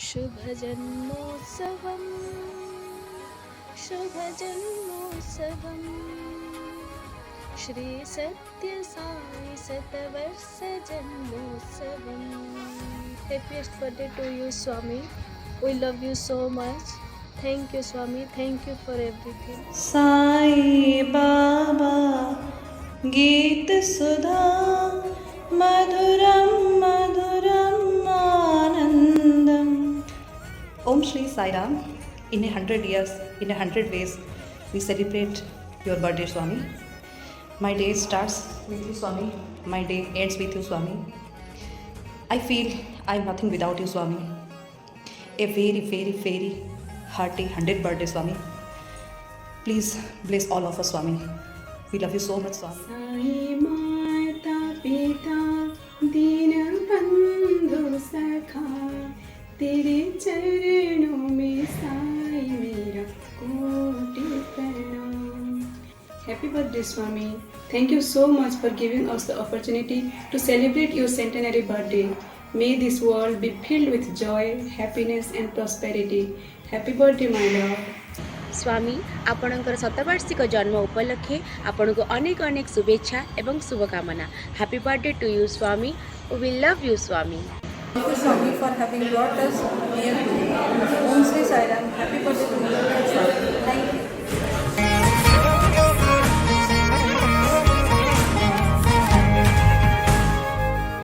शुभजन्मोत्सवम् शुभजन्मोत्सवम् श्री सत्य Sai शतवर्ष जन्मोत्सवम्. Happiest birthday to you, Swami. We love you so much. Thank you, Swami. Thank you for everything. Sai Baba गीत सुधा मधुरम मधुरम आनंदम. Om Shri Sai Ram. In 100 years, in 100 ways, we celebrate your birthday, Swami. My day starts with you, Swami. My day ends with you, Swami. I feel I'm nothing without you, Swami. A very, very, very hearty 100th birthday, Swami. Please bless all of us, Swami. We love you so much, Swami. Sai माता पिता दीन बंधु सखा तेरे चरणों में साई मेरा कोटि प्रणाम. Happy birthday, Swami. Thank you so much for giving us the opportunity to celebrate your centenary birthday. May this world be filled with joy, happiness and prosperity. Happy birthday, my love. स्वामी आपणकर शतवार्षिक जन्म उपलक्षे आपण को अनेक अनेक शुभेच्छा एवं शुभकामना. Happy birthday to you Swami. We love you Swami. Thank you, Swami, for having brought us here. Om Sri Sai Ram.